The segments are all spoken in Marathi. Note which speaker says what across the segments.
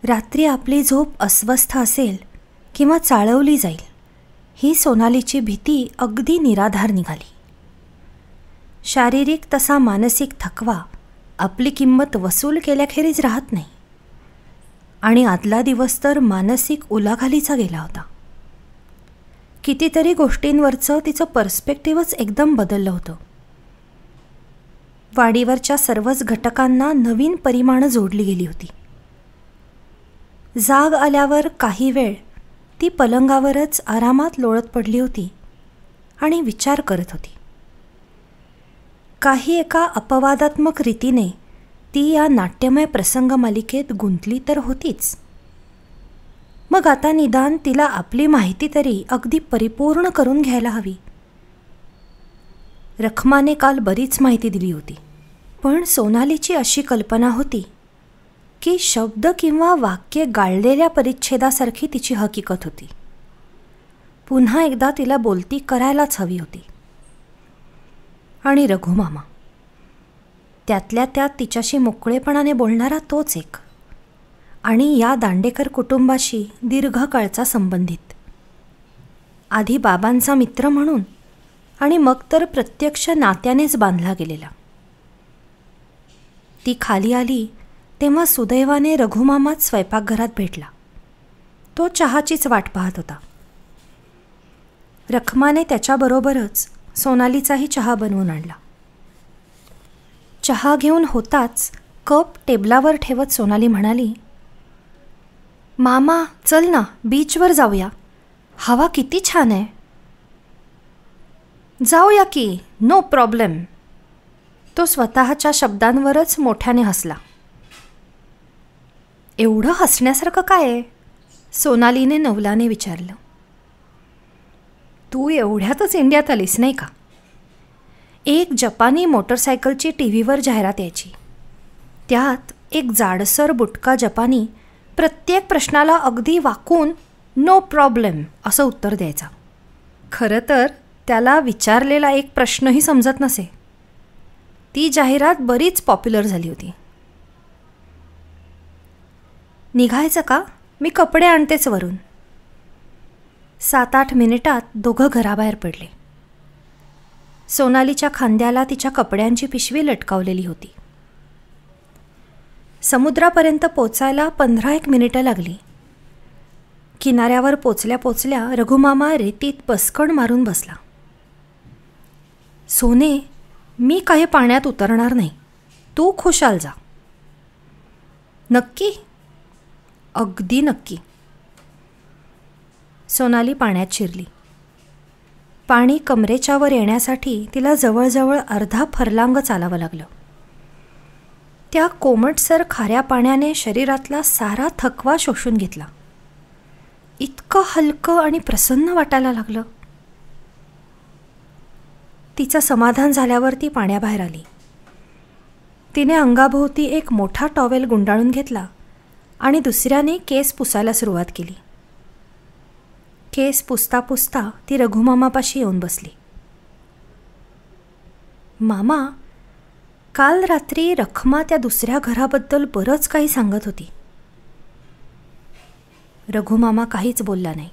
Speaker 1: रात्री आपली झोप अस्वस्थ असेल किंवा चाळवली जाईल ही सोनालीची भीती अगदी निराधार निघाली. शारीरिक तसा मानसिक थकवा आपली किंमत वसूल केल्याखेरीज राहत नाही आणि आदला दिवस तर मानसिक उलाखालीचा गेला होता. कितीतरी गोष्टींवरचं तिचं पर्स्पेक्टिव्हच एकदम बदललं होतं. वाडीवरच्या सर्वच घटकांना नवीन परिमाणं जोडली गेली होती. जाग आल्यावर काही वेळ ती पलंगावरच आरामात लोळत पडली होती आणि विचार करत होती. काही एका अपवादात्मक रीतीने ती या नाट्यमय प्रसंग मालिकेत गुंतली तर होतीच. मग आता निदान तिला आपली माहिती तरी अगदी परिपूर्ण करून घ्यायला हवी. रखमाने काल बरीच माहिती दिली होती, पण सोनालीची अशी कल्पना होती की शब्द किंवा वाक्य गाळलेल्या परिच्छेदासारखी तिची हकीकत होती. पुन्हा एकदा तिला बोलती करायलाच हवी होती. आणि रघुमामा, त्यातल्या त्यात तिच्याशी मोकळेपणाने बोलणारा तोच एक, आणि या दांडेकर कुटुंबाशी दीर्घकाळचा संबंधित. आधी बाबांचा मित्र म्हणून आणि मग तर प्रत्यक्ष नात्यानेच बांधला गेलेला. ती खाली आली तेव्हा सुदैवाने रघुमामाच स्वयंपाकघरात भेटला. तो चहाचीच वाट पाहत होता. रखमाने त्याच्याबरोबरच सोनालीचाही चहा बनवून आणला. चहा घेऊन होताच कप टेबलावर ठेवत सोनाली म्हणाली, मामा चल ना, बीचवर जाऊया, हवा किती छान आहे. जाऊया की, नो प्रॉब्लेम. तो स्वतःच्या शब्दांवरच मोठ्याने हसला. एवढं हसण्यासारखं काय आहे? सोनालीने नवलाने विचारलं. तू एवढ्यातच इंडियात आलीस नाही का? एक जपानी मोटरसायकलची टीव्हीवर जाहिरात यायची. त्यात एक जाडसर बुटका जपानी प्रत्येक प्रश्नाला अगदी वाकून नो प्रॉब्लेम असं उत्तर द्यायचा. खरं तर त्याला विचारलेला एक प्रश्नही समजत नसे. ती जाहिरात बरीच पॉप्युलर झाली होती. निघायचं का? मी कपडे आणतेच वरून. 7-8 मिनिटात दोघं घराबाहेर पडले. सोनालीच्या खांद्याला तिच्या कपड्यांची पिशवी लटकावलेली होती. समुद्रापर्यंत पोचायला 15-1 मिनिटं लागली. किनाऱ्यावर पोचल्या पोचल्या रघुमामा रेतीत पसकण मारून बसला. सोने, मी काही पाण्यात उतरणार नाही, तू खुशाल जा. नक्की? अगदी नक्की. सोनाली पाण्यात शिरली. पाणी कमरेच्या वर येण्यासाठी तिला जवळजवळ अर्धा फरलांग चालावं लागलं. त्या कोमटसर खाऱ्या पाण्याने शरीरातला सारा थकवा शोषून घेतला. इतकं हलकं आणि प्रसन्न वाटायला लागलं. तिचं समाधान झाल्यावर ती पाण्याबाहेर आली. तिने अंगाभोवती एक मोठा टॉवेल गुंडाळून घेतला आणि दुसऱ्याने केस पुसायला सुरुवात केली. केस पुसता पुसता ती रघुमामापाशी येऊन बसली. मामा, काल रात्री रखमा त्या दुसऱ्या घराबद्दल बरंच काही सांगत होती. रघुमामा काहीच बोलला नाही.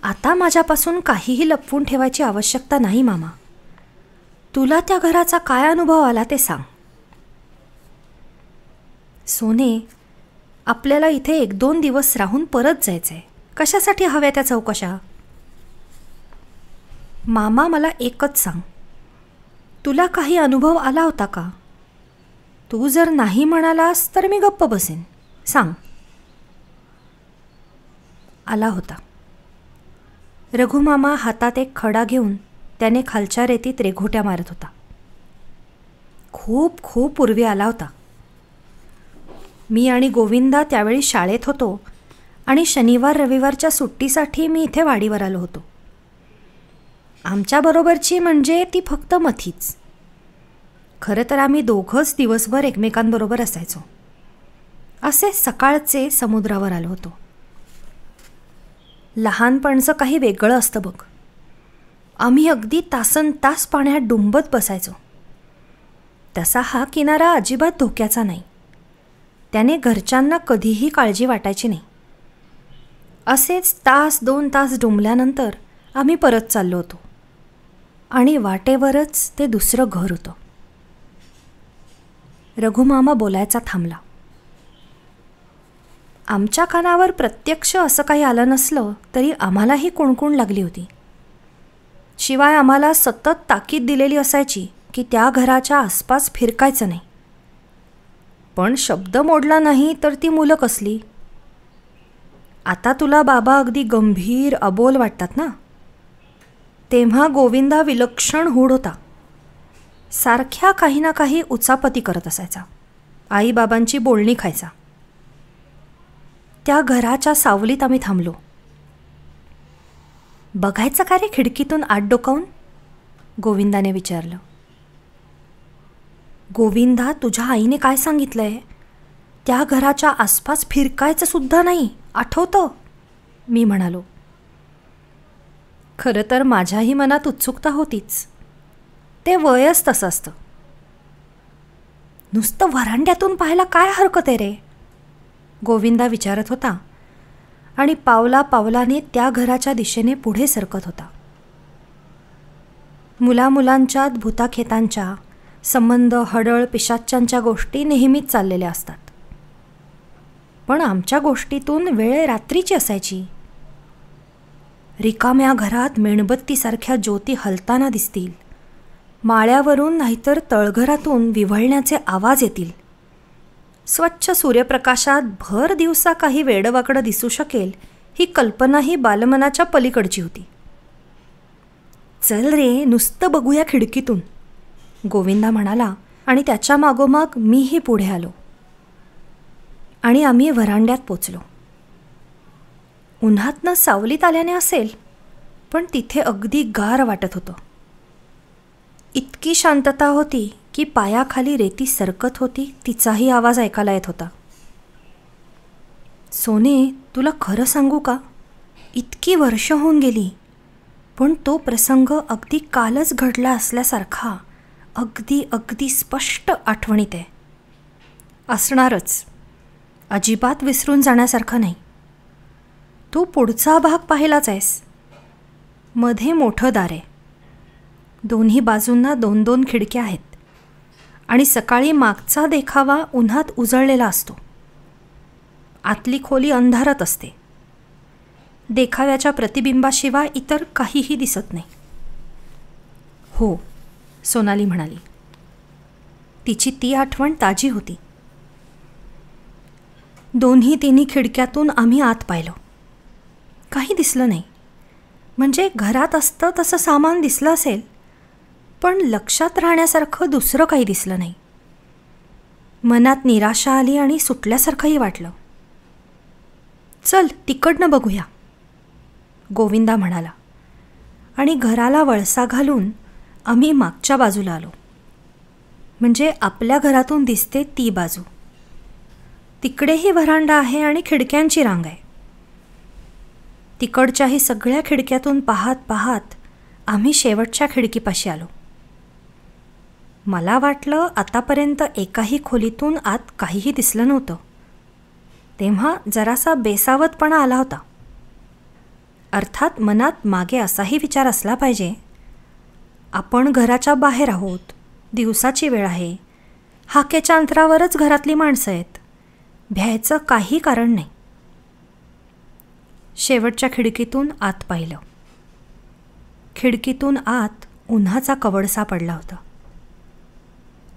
Speaker 1: आता माझ्यापासून काहीही लपवून ठेवायची आवश्यकता नाही मामा. तुला त्या घराचा काय अनुभव आला ते सांग. सोने, आपल्याला इथे 1-2 दिवस राहून परत जायचंय. कशासाठी हव्या त्या चौकशा? मामा, मला एकच सांग, तुला काही अनुभव आला होता का? तू जर नाही म्हणालास तर मी गप्प बसेन. सांग. आला होता. रघुमामा हातात एक खडा घेऊन त्याने खालच्या रेतीत रेघोट्या मारत होता. खूप खूप पूर्वी आला होता. मी आणि गोविंदा त्यावेळी शाळेत होतो आणि शनिवार रविवारच्या सुट्टीसाठी मी इथे वाडीवर आलो होतो. आमच्याबरोबरची म्हणजे ती फक्त मथीच. खरं तर आम्ही दोघंच दिवसभर एकमेकांबरोबर असायचो. असे सकाळचे समुद्रावर आलो होतो. लहानपणचं काही वेगळं असतं बघ. आम्ही अगदी तासनतास पाण्यात डुंबत बसायचो. तसा हा किनारा अजिबात धोक्याचा नाही. त्याने घरच्यांना कधीही काळजी वाटायची नाही. असेच 1-2 तास डुंबल्यानंतर आम्ही परत चाललो होतो आणि वाटेवरच ते दुसरं घर होतं. रघुमामा बोलायचा थांबला. आमच्या कानावर प्रत्यक्ष असं काही आलं नसलं तरी आम्हालाही कुणकुण लागली होती. शिवाय आम्हाला सतत ताकीद दिलेली असायची की त्या घराच्या आसपास फिरकायचं नाही. पण शब्द मोडला नाही तर ती मुलं कसली? आता तुला बाबा अगदी गंभीर अबोल वाटतात ना? तेव्हा गोविंदा विलक्षण हूड होता. सारख्या काही ना काही उचापती करत असायचा. आईबाबांची बोलणी खायचा. त्या घराच्या सावलीत आम्ही थांबलो. बघायचं का रे खिडकीतून आत डोकावून? गोविंदाने विचारलं. गोविंदा, तुझ्या आईने काय सांगितलंय? त्या घराच्या आसपास फिरकायचं सुद्धा नाही, आठवतं? मी म्हणालो. खरं तर माझ्याही मनात उत्सुकता होतीच. ते वयच तसं असतं. नुसतं व्हरांड्यातून पाहायला काय हरकत आहे रे? गोविंदा विचारत होता आणि पावलापावलाने त्या घराच्या दिशेने पुढे सरकत होता. मुलामुलांच्यात भूताखेतांच्या संबंध, हडळ, पिशाच्यांच्या गोष्टी नेहमीच चाललेल्या असतात. पण आमच्या गोष्टीतून वेळ रात्रीची असायची. रिकाम्या घरात मेणबत्तीसारख्या ज्योती हलताना दिसतील. माळ्यावरून नाहीतर तळघरातून विव्हळण्याचे आवाज येतील. स्वच्छ सूर्यप्रकाशात भर दिवसा काही वेडवाकडं दिसू शकेल ही कल्पनाही बालमनाच्या पलीकडची होती. चल रे, नुसतं बघूया खिडकीतून, गोविंदा म्हणाला आणि त्याच्या मागोमाग मीही पुढे आलो आणि आम्ही व्हरांड्यात पोचलो. उन्हातनं सावलीत आल्याने असेल, पण तिथे अगदी गार वाटत होतं. इतकी शांतता होती की पायाखाली रेती सरकत होती तिचाही आवाज ऐकायला येत होता. सोने, तुला खरं सांगू का? इतकी वर्ष होऊन गेली, पण तो प्रसंग अगदी कालच घडला असल्यासारखा अगदी अगदी स्पष्ट आठवणीत आहे. असणारच, अजिबात विसरून जाण्यासारखं नाही. तू पुढचा भाग पाहिलाच आहेस. मध्ये मोठं दार आहे. दोन्ही बाजूंना 2-2 खिडक्या आहेत आणि सकाळी मागचा देखावा उन्हात उजळलेला असतो. आतली खोली अंधारात असते. देखाव्याच्या प्रतिबिंबाशिवाय इतर काहीही दिसत नाही. हो, सोनाली म्हणाली. तिची ती आठवण ताजी होती. 2-3 खिडक्यातून आम्ही आत पाहिलं. काही दिसलं नाही. म्हणजे घरात असतं तसं सामान दिसलं असेल, पण लक्षात राहण्यासारखं दुसरं काही दिसलं नाही. मनात निराशा आली आणि सुटल्यासारखंही वाटलं. चल, तिकडनं बघूया, गोविंदा म्हणाला आणि घराला वळसा घालून आम्ही मागच्या बाजूला आलो. म्हणजे आपल्या घरातून दिसते ती बाजू. तिकडेही व्हरांडा आहे आणि खिडक्यांची रांग आहे. तिकडच्याही सगळ्या खिडक्यातून पाहत पाहत आम्ही शेवटच्या खिडकीपाशी आलो. मला वाटलं आतापर्यंत एकाही खोलीतून आत काहीही दिसलं नव्हतं. तेव्हा जरासा बेसावतपणा आला होता. अर्थात मनात मागे असाही विचार असला पाहिजे, आपण घराच्या बाहेर आहोत, दिवसाची वेळ आहे, हाकेच्या अंतरावरच घरातली माणसं आहेत, भ्यायचं काही कारण नाही. शेवटच्या खिडकीतून आत पाहिलं. खिडकीतून आत उन्हाचा कवडसा पडला होता.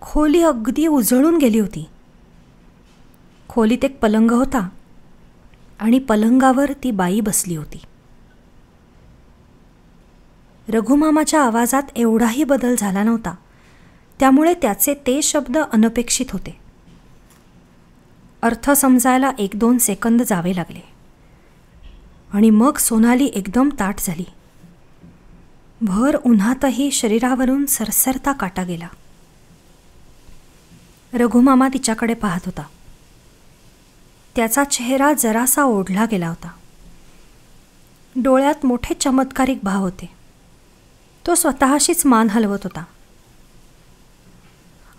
Speaker 1: खोली अगदी उजळून गेली होती. खोलीत एक पलंग होता आणि पलंगावर ती बाई बसली होती. रघुमामाच्या आवाजात एवढाही बदल झाला नव्हता, त्यामुळे त्याचे ते शब्द अनपेक्षित होते. अर्थ समजायला 1-2 सेकंद जावे लागले आणि मग सोनाली एकदम ताठ झाली. भर उन्हातही शरीरावरून सरसरता काटा गेला. रघुमामा तिच्याकडे पाहत होता. त्याचा चेहरा जरासा ओढला गेला होता. डोळ्यात मोठे चमत्कारिक भाव होते. तो स्वतःशीच मान हलवत होता.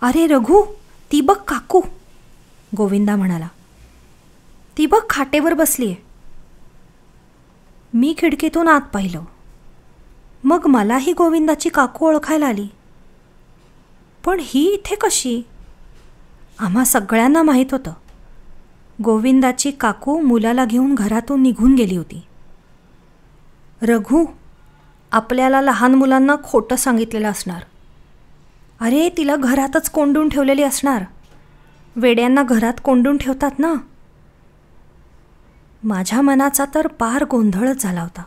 Speaker 1: अरे रघु, ती बघ काकू, गोविंदा म्हणाला. ती बघ खाटेवर बसली आहे. मी खिडकीतून आत पाहिलं. मग मलाही गोविंदाची काकू ओळखायला आली. पण ही इथे कशी? आम्हा सगळ्यांना माहीत होतं गोविंदाची काकू मुलाला घेऊन घरातून निघून गेली होती. रघु आपल्याला लहान मुलांना खोटं सांगितलेलं असणार. अरे तिला घरातच कोंडून ठेवलेली असणार. वेड्यांना घरात कोंडून ठेवतात ना. माझ्या मनाचा तर पार गोंधळच झाला होता.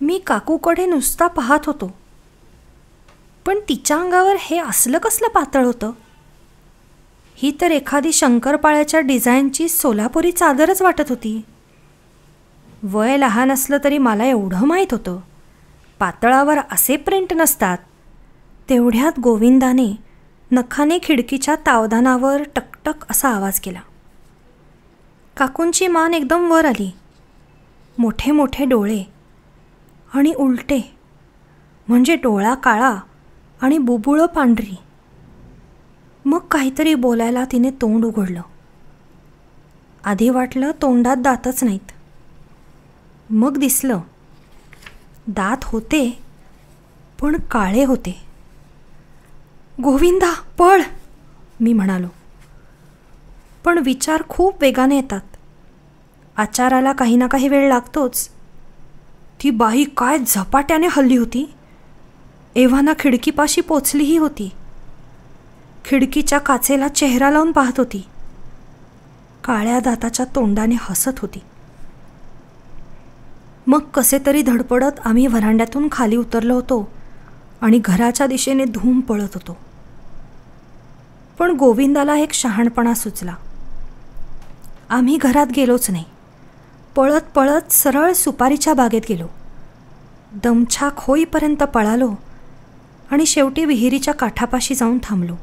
Speaker 1: मी काकूकडे नुसता पाहत होतो. पण तिच्या अंगावर हे असलं कसलं पातळ होतं? ही तर एखादी शंकरपाळ्याच्या डिझाईनची सोलापुरी चादरच वाटत होती. वय लहान असलं तरी मला एवढं माहीत होतं पातळावर असे प्रिंट नसतात. तेवढ्यात गोविंदाने नखाने खिडकीच्या तावदानावर टकटक असा आवाज केला. काकूंची मान एकदम वर आली. मोठे मोठे डोळे आणि उलटे, म्हणजे डोळा काळा आणि बुबुळं पांढरी. मग काहीतरी बोलायला तिने तोंड उघडलं. आधी वाटलं तोंडात दातच नाहीत. मग दिसलं दात होते पण काळे होते. गोविंदा पळ, मी म्हणालो. पण विचार खूप वेगाने येतात. आचाराला काही ना काही वेळ लागतोच. ती बाई काय झपाट्याने हल्ली होती. एव्हाना खिडकीपाशी पोचलीही होती. खिडकीच्या काचेला चेहरा लावून पाहत होती. काळ्या दाताच्या तोंडाने हसत होती. मग कसे तरी धडपडत आम्ही व्हरांड्यातून खाली उतरलो होतो आणि घराच्या दिशेने धूम पळत होतो. पण गोविंदाला एक शहाणपणा सुचला. आम्ही घरात गेलोच नाही. पळत पळत सरळ सुपारीच्या बागेत गेलो. दमछाक होईपर्यंत पळालो आणि शेवटी विहिरीच्या काठापाशी जाऊन थांबलो.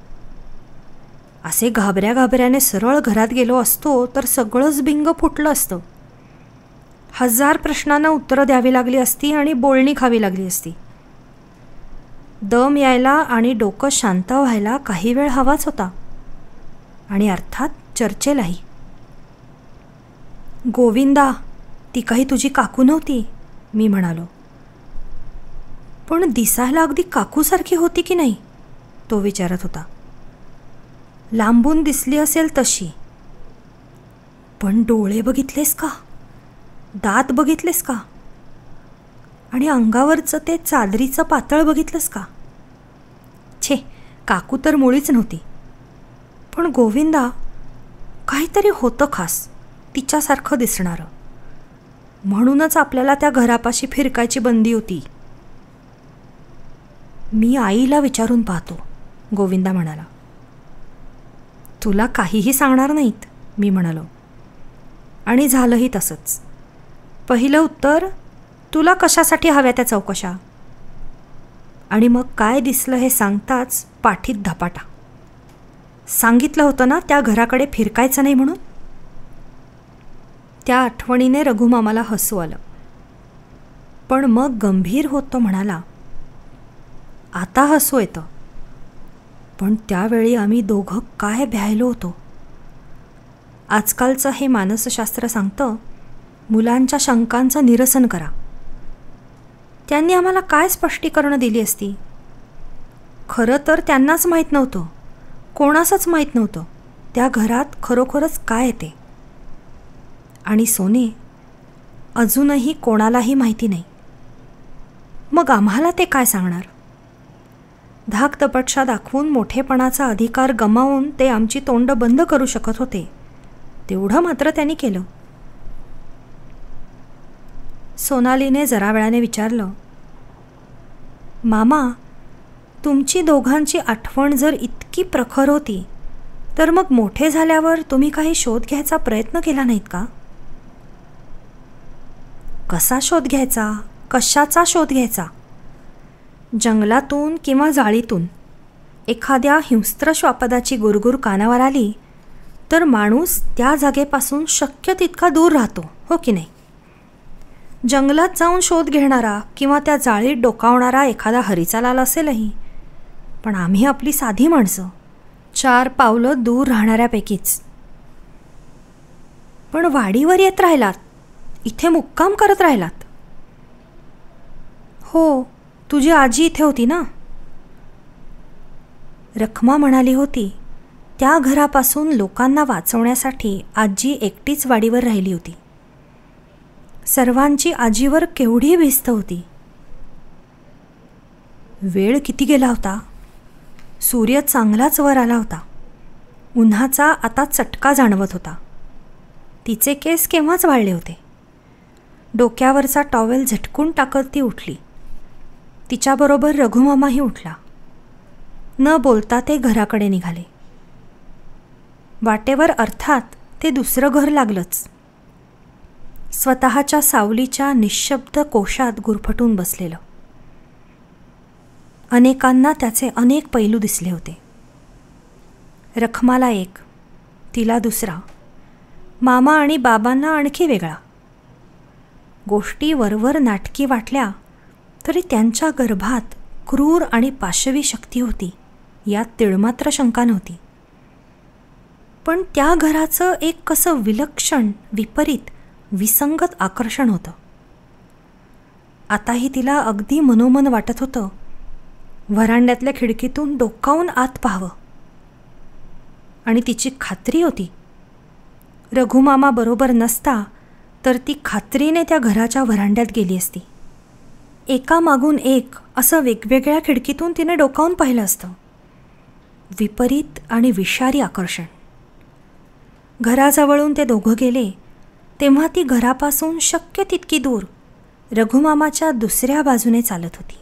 Speaker 1: असे घाबऱ्या घाबऱ्याने सरळ घरात गेलो असतो तर सगळंच बिंग फुटलं असतं. 1000 प्रश्नांना उत्तरं द्यावी लागली असती आणि बोलणी खावी लागली असती. दम यायला आणि डोकं शांत व्हायला काही वेळ हवाच होता. आणि अर्थात चर्चेलाही. गोविंदा, ती काही तुझी काकू नव्हती, मी म्हणालो. पण दिसायला अगदी काकूसारखी होती की नाही, तो विचारत होता. लांबून दिसली असेल तशी. पण डोळे बघितलेस का? दात बघितलेस का? आणि अंगावरचं ते चादरीचं पातळ बघितलंस का? छे, काकू तर मुळीच नव्हती. पण गोविंदा, काहीतरी होतं खास तिच्यासारखं दिसणारं. म्हणूनच आपल्याला त्या घरापाशी फिरकायची बंदी होती. मी आईला विचारून पाहतो, गोविंदा म्हणाला. तुला काहीही सांगणार नाहीत, मी म्हणालो. आणि झालंही तसंच. पहिलं उत्तर, तुला कशासाठी हव्या त्या चौकशा? आणि मग काय दिसलं हे सांगताच पाठीत धपाटा. सांगितलं होतं ना त्या घराकडे फिरकायचं नाही म्हणून. त्या आठवणीने रघुमामाला हसू आलं. पण मग गंभीर होत तो म्हणाला, आता हसू येतं, पण त्यावेळी आम्ही दोघं काय भ्यायलो होतो. आजकालचं हे मानसशास्त्र सांगतं, मुलांच्या शंकांचं निरसन करा. त्यांनी आम्हाला काय स्पष्टीकरणं दिली असती? खरं तर त्यांनाच माहीत नव्हतं, कोणासच माहीत नव्हतं त्या घरात खरोखरच काय येते. आणि सोने, अजूनही कोणालाही माहिती नाही. मग आम्हाला ते काय सांगणार? धाकदपटशा दाखवून मोठेपणाचा अधिकार गमावून ते आमची तोंड बंद करू शकत होते. तेवढं मात्र त्यांनी केलं. सोनालीने जरा वेळाने विचारलं, मामा, तुमची दोघांची आठवण जर इतकी प्रखर होती तर मग मोठे झाल्यावर तुम्ही काही शोध घ्यायचा प्रयत्न केला नाहीत का? कसा शोध घ्यायचा? कशाचा शोध घ्यायचा? जंगलातून किंवा जाळीतून एखाद्या हिंस्त्र श्वापदाची गुरगुर कानावर आली तर माणूस त्या जागेपासून शक्य तितका दूर राहतो, हो की नाही? जंगलात जाऊन शोध घेणारा किंवा त्या जाळीत डोकावणारा एखादा हरीचालाल असेलही, पण आम्ही आपली साधी माणसं 4 पावलं दूर राहणाऱ्यापैकीच. पण वाडीवर येत राहिलात, इथे मुक्काम करत राहिलात. हो, तुझी आजी इथे होती ना. रखमा म्हणाली होती, त्या घरापासून लोकांना वाचवण्यासाठी आजी एकटीच वाडीवर राहिली होती. सर्वांची आजीवर केवढी भिस्त होती. वेळ किती गेला होता. सूर्य चांगलाच वर आला होता. उन्हाचा आता चटका जाणवत होता. तिचे केस केव्हाच वाळले होते. डोक्यावरचा टॉवेल झटकून टाकत ती उठली. तिच्याबरोबर रघुमामाही उठला. न बोलता ते घराकडे निघाले. वाटेवर अर्थात ते दुसरं घर लागलंच. स्वतःच्या सावलीच्या निःशब्द कोशात गुरफटून बसलेलं. अनेकांना त्याचे अनेक पैलू दिसले होते. रखमाला एक, तिला दुसरा, मामा आणि बाबांना आणखी वेगळा. गोष्टी वरवर नाटकी वाटल्या तरी त्यांच्या गर्भात क्रूर आणि पाशवी शक्ती होती, यात तिळमात्र शंका नव्हती. पण त्या घराचं एक कसं विलक्षण, विपरीत, विसंगत आकर्षण होतं. आताही तिला अगदी मनोमन वाटत होतं, व्हरांड्यातल्या खिडकीतून डोकावून आत पाहावं. आणि तिची खात्री होती, रघुमामा बरोबर नसता तर ती खात्रीने त्या घराच्या व्हरांड्यात गेली असती. एकामागून एक असं वेगवेगळ्या खिडकीतून तिने डोकावून पाहिलं असतं. विपरीत आणि विषारी आकर्षण. घराजवळून ते दोघं गेले तेव्हा ती घरापासून शक्य तितकी दूर रघुमामाच्या दुसऱ्या बाजूने चालत होती.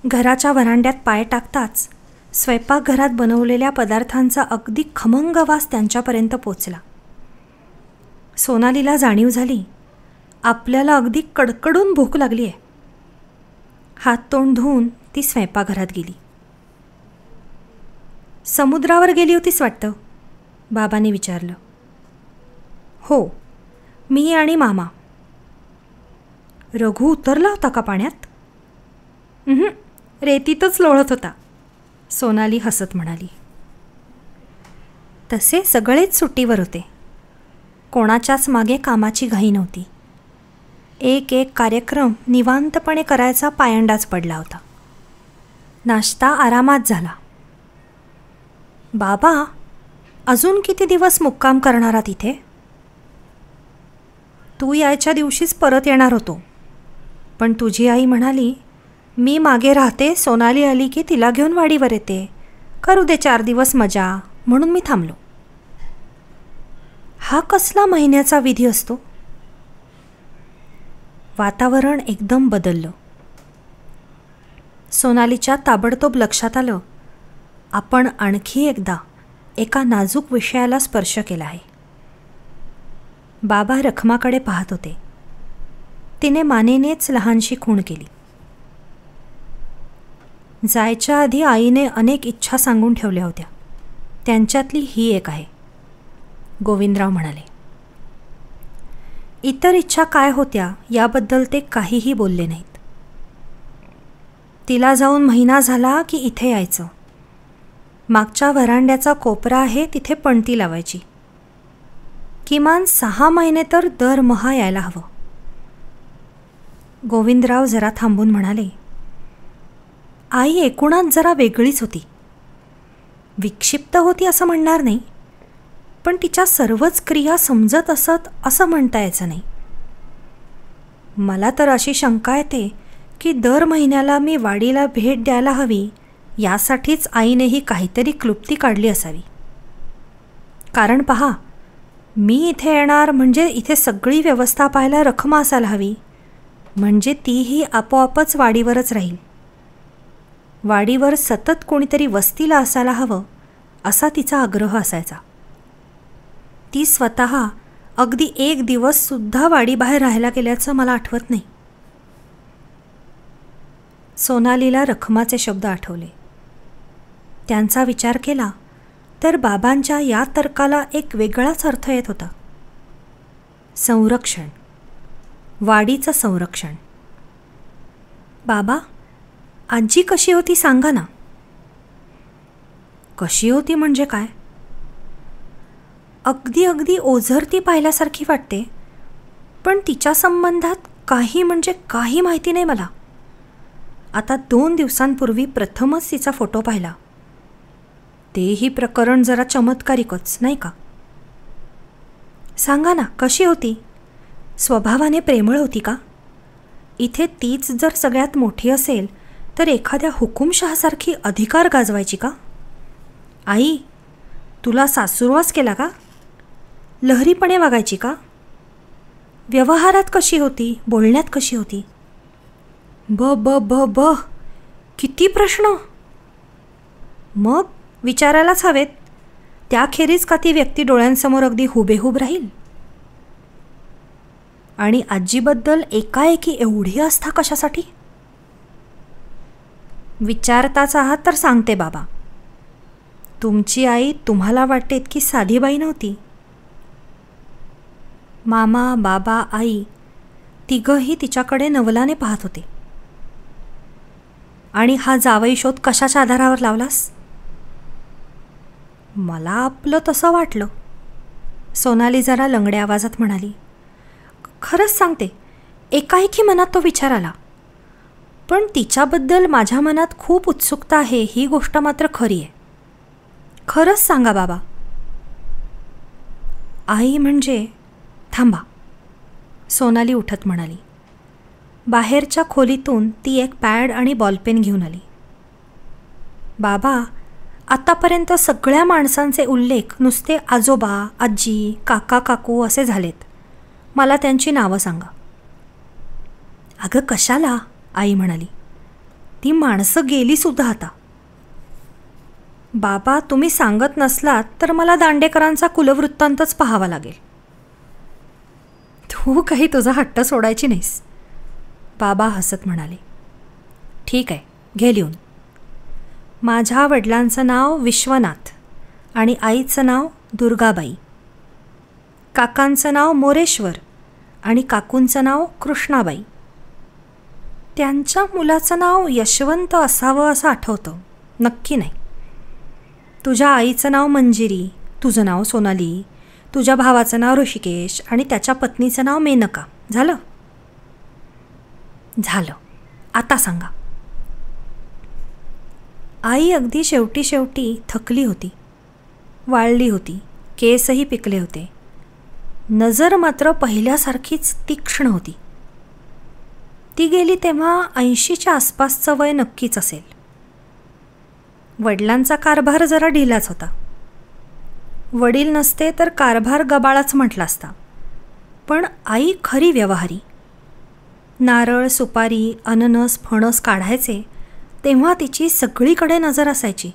Speaker 1: घराच्या व्हरांड्यात पाय टाकताच स्वयंपाकघरात बनवलेल्या पदार्थांचा अगदी खमंग वास त्यांच्यापर्यंत पोचला. सोनालीला जाणीव झाली, आपल्याला अगदी कडकडून भूक लागली आहे. हात तोंड धुवून ती स्वयंपाकघरात गेली. समुद्रावर गेली होतीस वाटतं, बाबांनी विचारलं. हो, मी आणि मामा. रघु उतरला होता का पाण्यात? रेतीतच लोळत होता, सोनाली हसत म्हणाली. तसे सगळेच सुट्टीवर होते. कोणाच्याच मागे कामाची घाई नव्हती. एक एक कार्यक्रम निवांतपणे करायचा पायंडाच पडला होता. नाश्ता आरामात झाला. बाबा, अजून किती दिवस मुक्काम करणारा तिथे? तू यायच्या दिवशीच परत येणार होतो, पण तुझी आई म्हणाली, मी मागे राहते, सोनाली आली की तिला घेऊन वाडीवर येते, करू दे 4 दिवस मजा, म्हणून मी थांबलो. हा कसला महिन्याचा विधी असतो? वातावरण एकदम बदललं. सोनालीच्या ताबडतोब लक्षात आलं, आपण आणखी एकदा एका नाजूक विषयाला स्पर्श केला आहे. बाबा रखमाकडे पाहत होते. तिने मानेनेच लहानशी खूण केली. जायच्या आधी आईने अनेक इच्छा सांगून ठेवल्या होत्या, त्यांच्यातली ही एक आहे, गोविंदराव म्हणाले. इतर इच्छा काय होत्या याबद्दल ते काहीही बोलले नाहीत. तिला जाऊन महिना झाला की इथे यायचं. मागच्या व्हरांड्याचा कोपरा आहे, तिथे पणती लावायची. किमान 6 महिने तर दरमहा यायला हवं. गोविंदराव जरा थांबून म्हणाले, आई एकूणच जरा वेगळीच होती. विक्षिप्त होती असं म्हणणार नाही, पण तिच्या सर्वच क्रिया समजत असत असं म्हणता यायचं नाही. मला तर अशी शंका येते की दर महिन्याला मी वाडीला भेट द्यायला हवी, यासाठीच आईनेही काहीतरी क्लुप्ती काढली असावी. कारण पहा, मी इथे येणार म्हणजे इथे सगळी व्यवस्था पाहायला रखमा असायला हवी, म्हणजे तीही आपोआपच वाडीवरच राहील. वाडीवर सतत कोणीतरी वस्तीला असायला हवं असा तिचा आग्रह असायचा. ती स्वतः अगदी 1 दिवससुद्धा वाडीबाहेर राहायला गेल्याचं मला आठवत नाही. सोनालीला रखमाचे शब्द आठवले. त्यांचा विचार केला तर बाबांच्या या तर्काला एक वेगळाच अर्थ येत होता. संरक्षण, वाडीचं संरक्षण. बाबा, आजी कशी होती सांगा ना, कशी होती म्हणजे काय? अगदी अगदी ओझरती पाहिल्यासारखी वाटते, पण तिच्या संबंधात काही म्हणजे काही माहिती नाही मला. आता 2 दिवसांपूर्वी प्रथमच तिचा फोटो पाहिला. तेही प्रकरण जरा चमत्कारिकच, नाही का? सांगा ना, कशी होती? स्वभावाने प्रेमळ होती का? इथे तीच जर सगळ्यात मोठी असेल तर एखाद्या हुकुमशहासारखी अधिकार गाजवायची का? आई, तुला सासूरवास केला का? लहरीपणे वागायची का? व्यवहारात कशी होती? बोलण्यात कशी होती? ब ब ब ब किती प्रश्न! मग विचारायलाच हवेत. त्याखेरीज का ती व्यक्ती डोळ्यांसमोर अगदी हुबेहूब राहील? आणि आजीबद्दल एकाएकी एवढी आस्था कशासाठी? विचारताच आहात तर सांगते बाबा. तुमची आई तुम्हाला वाटते इतकी साधी बाई नव्हती. मामा, बाबा, आई तिघंही तिच्याकडे नवलाने पाहत होते. आणि हा जावई शोध कशाच्या आधारावर लावलास? मला आपलं तसं वाटलं, सोनाली जरा लंगड्या आवाजात म्हणाली. खरंच सांगते, एकाएकी मनात तो विचार आला. पण तिच्याबद्दल माझ्या मनात खूप उत्सुकता आहे, ही गोष्ट मात्र खरी आहे. खरंच सांगा बाबा. आई म्हणजे थांबा, सोनाली उठत म्हणाली. बाहेरच्या खोलीतून ती एक पॅड आणि बॉलपेन घेऊन आली. बाबा, आतापर्यंत सगळ्या माणसांचे उल्लेख नुसते आजोबा, आजी, काका, काकू असे झालेत. मला त्यांची नावं सांगा. अगं कशाला, आई म्हणाली. ती माणसं गेलीसुद्धा आता. बाबा, तुम्ही सांगत नसलात तर मला दांडेकरांचा कुलवृत्तांतच पाहावा लागेल. तू काही तुझा हट्ट सोडायची नाहीस, बाबा हसत म्हणाले. ठीक आहे, घे लिहून. माझ्या वडिलांचं नाव विश्वनाथ आणि आईचं नाव दुर्गाबाई. काकांचं नाव मोरेश्वर आणि काकूंचं नाव कृष्णाबाई. त्यांच्या मुलाचं नाव यशवंत असावं असं आठवतं, नक्की नाही. तुझ्या आईचं नाव मंजिरी, तुझं नाव सोनाली, तुझ्या भावाचं नाव ऋषिकेश आणि त्याच्या पत्नीचं नाव मेनका. झालं? झालं. आता सांगा. आई अगदी शेवटी शेवटी थकली होती, वाळली होती, केसही पिकले होते. नजर मात्र पहिल्यासारखीच तीक्ष्ण होती. ती गेली तेव्हा 80च्या आसपासचं वय नक्कीच असेल. वडिलांचा कारभार जरा ढिलाच होता. वडील नसते तर कारभार गबाळाच म्हटला असता. पण आई खरी व्यवहारी. नारळ, सुपारी, अननस, फणस काढायचे तेव्हा तिची सगळीकडे नजर असायची.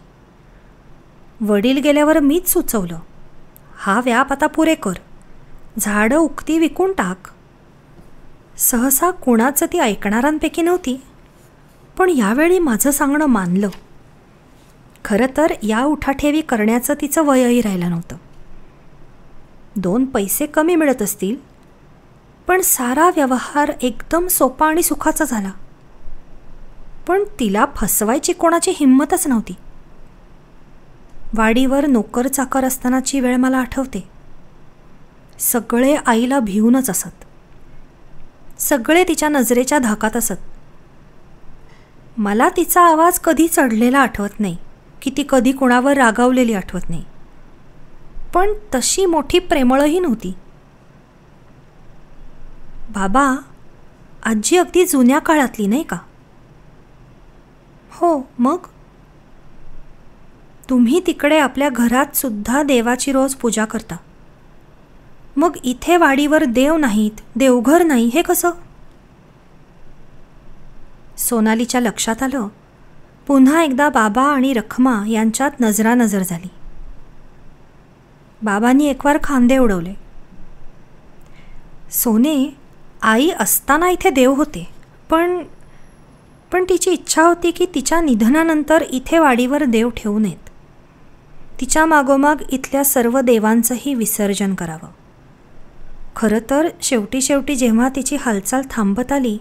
Speaker 1: वडील गेल्यावर मीच सुचवलं, हा व्याप आता पुरे कर, झाडं उक्ती विकून टाक. सहसा कोणाचं ती ऐकणाऱ्यांपैकी नव्हती, पण यावेळी माझं सांगणं मानलं. खरं तर या उठाठेवी करण्याचं तिचं वयही राहिलं नव्हतं. 2 पैसे कमी मिळत असतील, पण सारा व्यवहार एकदम सोपा आणि सुखाचा झाला. पण तिला फसवायची कोणाची हिंमतच नव्हती. वाडीवर नोकर चाकर असतानाची वेळ मला आठवते. सगळे आईला भिवूनच असत. सगळे तिच्या नजरेच्या धाकात असत. मला तिचा आवाज कधी चढलेला आठवत नाही, की ती कधी कोणावर रागावलेली आठवत नाही. पण तशी मोठी प्रेमळही नव्हती. बाबा, आजी अगदी जुन्या काळातली नाही का? हो, मग? तुम्ही तिकडे आपल्या घरात सुद्धा देवाची रोज पूजा करता. मग इथे वाडीवर देव नाहीत, देवघर नाही, हे कसं? सोनालीच्या लक्षात आलं. पुन्हा एकदा बाबा आणि रखमा यांच्यात नजरानजर झाली. बाबांनी एकवार खांदे उडवले. सोने, आई असताना इथे देव होते, पण तिची इच्छा होती की तिच्या निधनानंतर इथे वाडीवर देव ठेवू नयेत. तिच्या मागोमाग इथल्या सर्व देवांचंही विसर्जन करावं. खरं तर शेवटी जेव्हा तिची हालचाल थांबत आली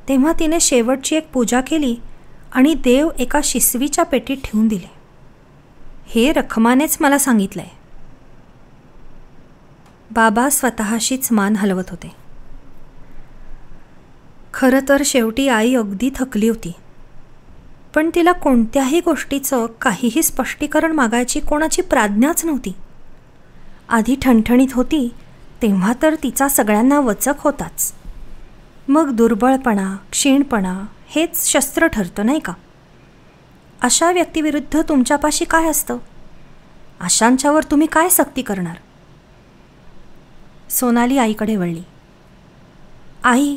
Speaker 1: तेव्हा तिने शेवटची एक पूजा केली आणि देव एका शिसवीच्या पेटीत ठेवून दिले. हे रखमानेच मला सांगितलं आहे. बाबा स्वतःशीच मान हलवत होते. खरं तर शेवटी आई अगदी थकली होती, पण तिला कोणत्याही गोष्टीचं काहीही स्पष्टीकरण मागायची कोणाची प्राज्ञाच नव्हती. आधी ठणठणीत होती तेव्हा तर तिचा सगळ्यांना वचक होताच. मग दुर्बळपणा, क्षीणपणा हेच शस्त्र ठरतं नाही का? अशा व्यक्तीविरुद्ध तुमच्यापाशी काय असतं? अशांच्यावर तुम्ही काय सक्ती करणार? सोनाली आईकडे वळली. आई,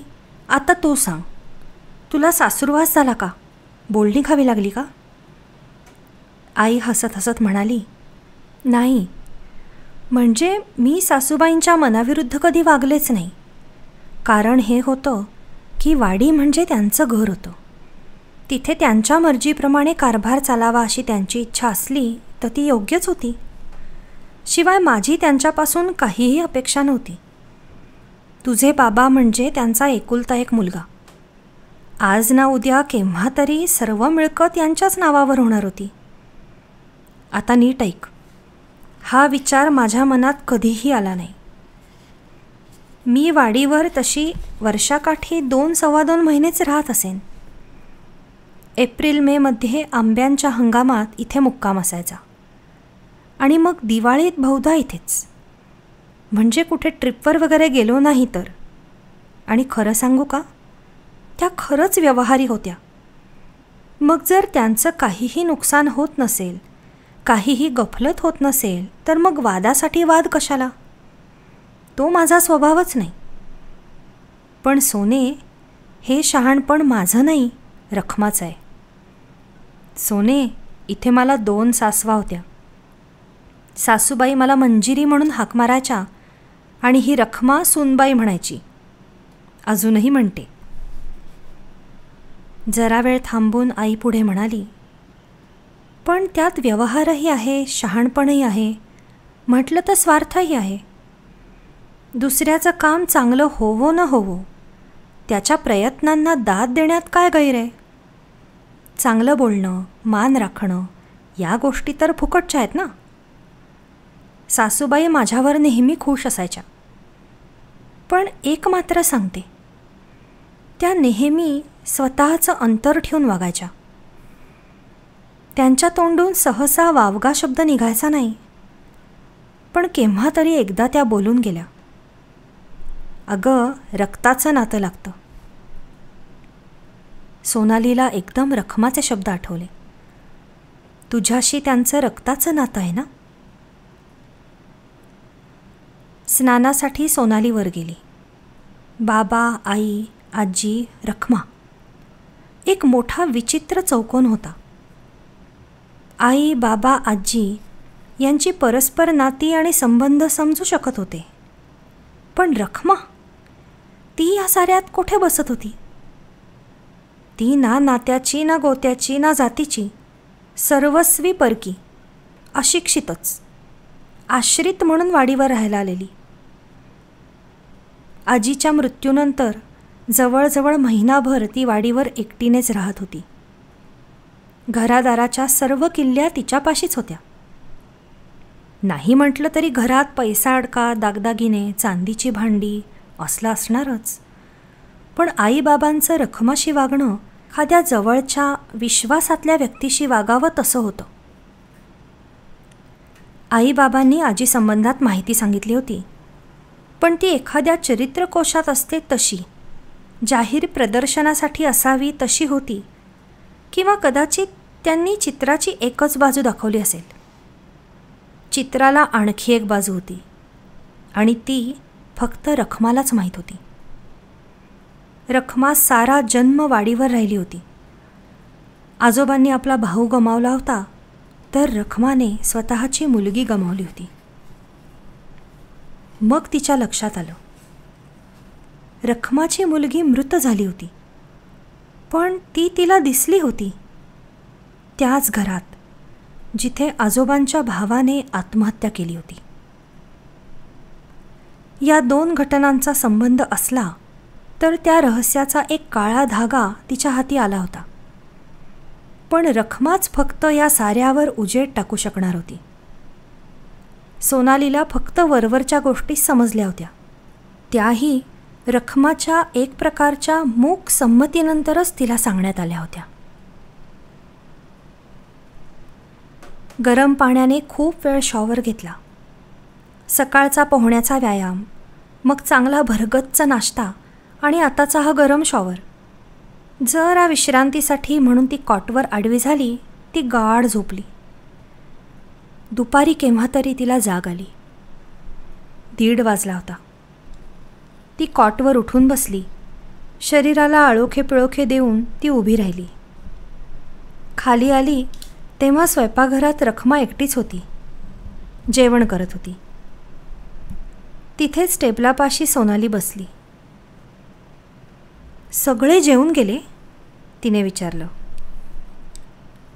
Speaker 1: आता तू सांग, तुला सासूरवास झाला का? बोलणी खावी लागली का? आई हसत हसत म्हणाली, नाही, म्हणजे मी सासूबाईंच्या मनाविरुद्ध कधी वागलेच नाही. कारण हे होतं की वाडी म्हणजे त्यांचं घर होतं. तिथे त्यांच्या मर्जीप्रमाणे कारभार चालावा अशी त्यांची इच्छा असली तर ती योग्यच होती. शिवाय माझी त्यांच्यापासून काहीही अपेक्षा नव्हती. तुझे बाबा म्हणजे त्यांचा एकुलता एक मुलगा. आज ना उद्या केव्हा तरी सर्व मिळकत यांच्याच नावावर होणार होती. आता नीट ऐक, हा विचार माझ्या मनात कधीही आला नाही. मी वाडीवर तशी वर्षाकाठी 2-2.25 महिनेच राहत असेन. एप्रिल मे मध्ये आंब्यांच्या हंगामात इथे मुक्काम असायचा आणि मग दिवाळीत बहुधा इथेच. म्हणजे कुठे ट्रिपवर वगैरे गेलो नाही तर. आणि खरं सांगू का, त्या खरंच व्यवहारी होत्या. मग जर त्यांचं काहीही नुकसान होत नसेल, काहीही गफलत होत नसेल, तर मग वादासाठी वाद कशाला? तो माझा स्वभावच नाही. पण सोने, हे शहाणपण माझं नाही, रखमाचं आहे. सोने, इथे मला 2 सासवा होत्या. सासूबाई मला मंजिरी म्हणून हाक मारायच्या आणि ही रखमा सूनबाई म्हणायची. अजूनही म्हणते. जरा वेळ थांबून आई पुढे म्हणाली, पण त्यात व्यवहारही आहे, शहाणपणही आहे, म्हटलं तर स्वार्थही आहे. दुसऱ्याचं काम चांगलं होवो न होवो, त्याच्या प्रयत्नांना दाद देण्यात काय गैर आहे? चांगलं बोलणं, मान राखणं या गोष्टी तर फुकटच्या आहेत ना. सासूबाई माझ्यावर नेहमी खुश असायच्या. पण एक मात्र सांगते, त्या नेहमी स्वतःचं अंतर ठेवून वागायच्या. त्यांच्या तोंडून सहसा वावगा शब्द निघायचा नाही, पण केव्हा तरी एकदा त्या बोलून गेल्या, अगं, रक्ताचं नातं लागतं. सोनालीला एकदम रखमाचे शब्द आठवले. तुझ्याशी त्यांचं रक्ताचं नातं आहे ना? स्नानासाठी सोनाली वर गेली. बाबा, आई, आजी, रखमा. एक मोठा विचित्र चौकोन होता. आई, बाबा, आजी यांची परस्पर नाती आणि संबंध समजू शकत होते. पण रखमा, ती या साऱ्यात कुठे बसत होती? ती ना नात्याची, ना गोत्याची, ना जातीची, सर्वस्वी परकी, अशिक्षितच, आश्रित म्हणून वाडीवर राहायला आलेली. आजीच्या मृत्यूनंतर जवळजवळ महिनाभर ती वाडीवर एकटीनेच राहत होती. घरादाराच्या सर्व किल्ल्या तिच्यापाशीच होत्या. नाही म्हटलं तरी घरात पैसा अडका, दागदागिने, चांदीची भांडी असलं असणारच. पण आईबाबांचं रखमाशी वागणं एखाद्या जवळच्या विश्वासातल्या व्यक्तीशी वागावं तसं होतं. आईबाबांनी आजी संबंधात माहिती सांगितली होती, पण ती एखाद्या चरित्रकोशात असते तशी, जाहीर प्रदर्शनासाठी असावी तशी होती, किंवा कदाचित त्यांनी चित्राची एकच बाजू दाखवली असेल. चित्राला आणखी एक बाजू होती आणि ती फक्त रखमालाच माहीत होती. रखमा सारा जन्म वाडीवर राहिली होती. आजोबांनी आपला भाऊ गमावला होता, तर रखमाने स्वतःची मुलगी गमावली होती. मग तिच्या लक्षात आलं, रखमाची मुलगी मृत झाली होती, पण ती तिला दिसली होती त्याच घरात जिथे आजोबांच्या भावाने आत्महत्या केली होती. या 2 घटनांचा संबंध असला तर त्या रहस्याचा एक काळा धागा तिच्या हाती आला होता. पण रखमाच फक्त या साऱ्यावर उजेड टाकू शकणार होती. सोनालीला फक्त वरवरच्या गोष्टी समजल्या होत्या, त्याही रखमाच्या एक प्रकारच्या मूक संमतीनंतरच तिला सांगण्यात आल्या होत्या. गरम पाण्याने खूप वेळ शॉवर घेतला. सकाळचा पोहण्याचा व्यायाम, मग चांगला भरगच्च नाश्ता आणि आताचा हा गरम शॉवर. जरा विश्रांतीसाठी म्हणून ती कॉटवर आडवी झाली. ती गाढ झोपली. दुपारी केव्हा तरी तिला जाग आली. 1:30 वाजला होता. ती कॉटवर उठून बसली. शरीराला आळोखे पिळोखे देऊन ती उभी राहिली. खाली आली तेव्हा स्वयंपाकघरात रखमा एकटीच होती. जेवण करत होती. तिथेच टेबलापाशी सोनाली बसली. सगळे जेवून गेले? तिने विचारलं.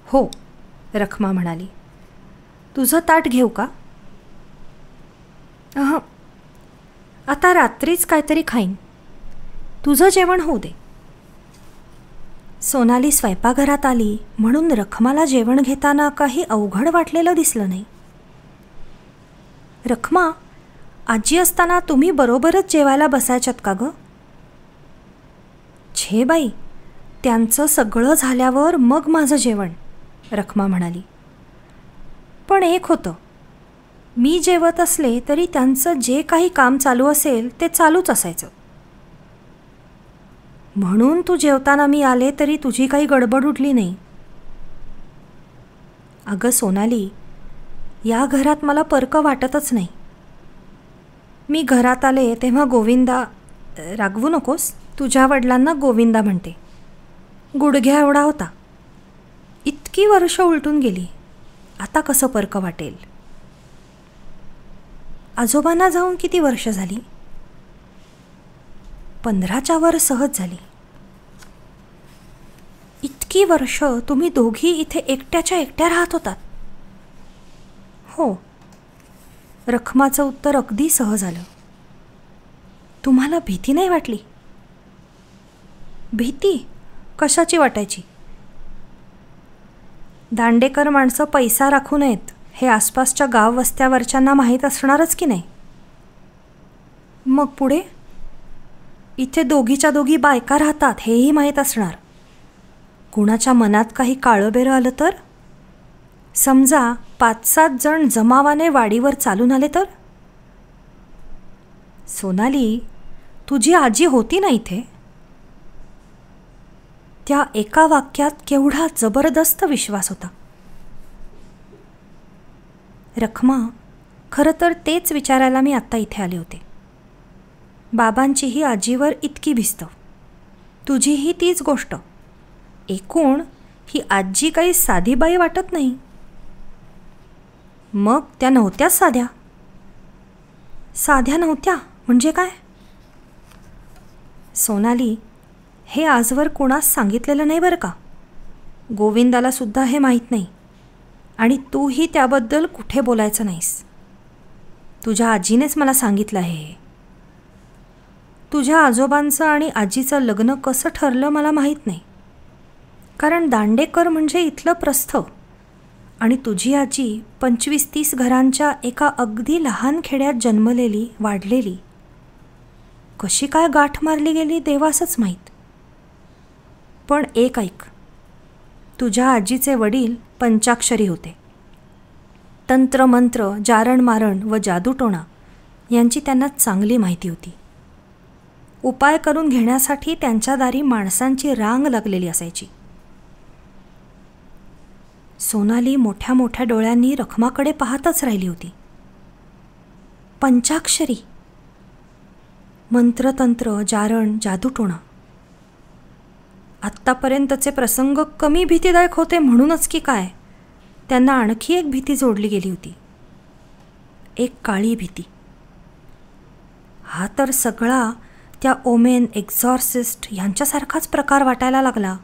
Speaker 1: हो, रखमा म्हणाली. तुझं ताट घेऊ का? आता रात्रीच काहीतरी खाईन. तुझं जेवण होऊ दे. सोनाली स्वयंपाकघरात आली म्हणून रखमाला जेवण घेताना काही अवघड वाटलेलं दिसलं नाही. रखमा, आजी असताना तुम्ही बरोबरच जेवायला बसायच्यात का गं? छे बाई, त्यांचं सगळं झाल्यावर मग माझं जेवण, रखमा म्हणाली. पण एक होतं, मी जेवत असले तरी त्यांचं जे काही काम चालू असेल ते चालूच असायचं. म्हणून तू जेवताना मी आले तरी तुझी काही गडबड उडली नाही. अगं सोनाली, या घरात मला परकं वाटतच नाही. मी घरात आले तेव्हा गोविंदा, रागवू नकोस, तुझ्या वडिलांना गोविंदा म्हणते, गुडघ्या एवढा होता. इतकी वर्ष उलटून गेली, आता कसं परकं वाटेल? आजोबांना जाऊन किती वर्ष झाली? 15च्या वर सहज झाली. इतकी वर्ष तुम्ही दोघी इथे एकट्याच्या एकट्या राहत होतात? हो, रखमाचं उत्तर अगदी सहज आलं. तुम्हाला भीती नाही वाटली? भीती कशाची वाटायची? दांडेकर माणसं पैसा राखू नयेत हे आसपासच्या गाव वस्त्यावरच्यांना माहीत असणारच की नाही? मग पुढे इथे दोघीच्या दोघी बायका राहतात हेही माहीत असणार. कुणाच्या मनात काही काळंबेरं आलं तर? समजा 5-7 जण जमावाने वाडीवर चालून आले तर? सोनाली, तुझी आजी होती ना इथे? त्या एका वाक्यात केवढा जबरदस्त विश्वास होता. रखमा, खरं तर तेच विचारायला मी आत्ता इथे आले होते. बाबांचीही आजीवर इतकी भिस्त, तुझीही तीच गोष्ट. एकूण ही आजी काही साधी बाई वाटत नाही. मग त्या नव्हत्याच साध्या? साध्या नव्हत्या म्हणजे काय? सोनाली, हे आजवर कोणास सांगितलेलं नाही बरं का. गोविंदाला सुद्धा हे माहीत नाही आणि तूही त्याबद्दल कुठे बोलायचं नाहीस. तुझ्या आजीनेच मला सांगितलं आहे. तुझ्या आजोबांचं आणि आजीचं लग्न कसं ठरलं मला माहीत नाही, कारण दांडेकर म्हणजे इथलं प्रस्थ आणि तुझी आजी 25-30 घरांच्या एका अगदी लहान खेड्यात जन्मलेली वाढलेली. कशी काय गाठ मारली गेली देवासच माहीत. पण एक ऐक, तुझ्या आजीचे वडील पंचाक्षरी होते. तंत्रमंत्र, जारण-मारण व जादूटोणा यांची त्यांना चांगली माहिती होती. उपाय करून घेण्यासाठी त्यांच्या दारी माणसांची रांग लागलेली असायची. सोनाली मोठ्या मोठ्या डोळ्यांनी रखमाकडे पाहतच राहिली होती. पंचाक्षरी, मंत्रतंत्र, जारण, जादूटोणा. आत्तापर्यंतचे प्रसंग कमी भीतीदायक होते म्हणूनच की काय, त्यांना आणखी एक भीती जोडली गेली होती. एक काळी भीती. हा तर सगळा त्या ओमेन, एक्झॉर्सिस्ट यांच्यासारखाच प्रकार वाटायला लागला.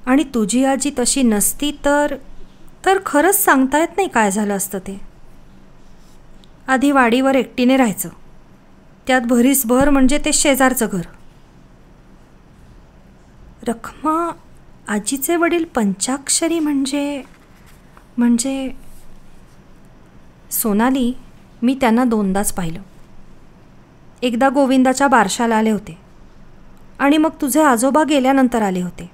Speaker 1: आणि तुझी आजी तशी नसती तर खरंच सांगता येत नाही काय झालं असतं ते. आधी वाडीवर एकटीने राहायचं, त्यात भरीसभर म्हणजे ते शेजारचं घर. रखमा, आजीचे वडील पंचाक्षरी म्हणजे म्हणजे सोनाली, मी त्यांना 2दाच पाहिलं. एकदा गोविंदाच्या बारशाला आले होते आणि मग तुझे आजोबा गेल्यानंतर आले होते.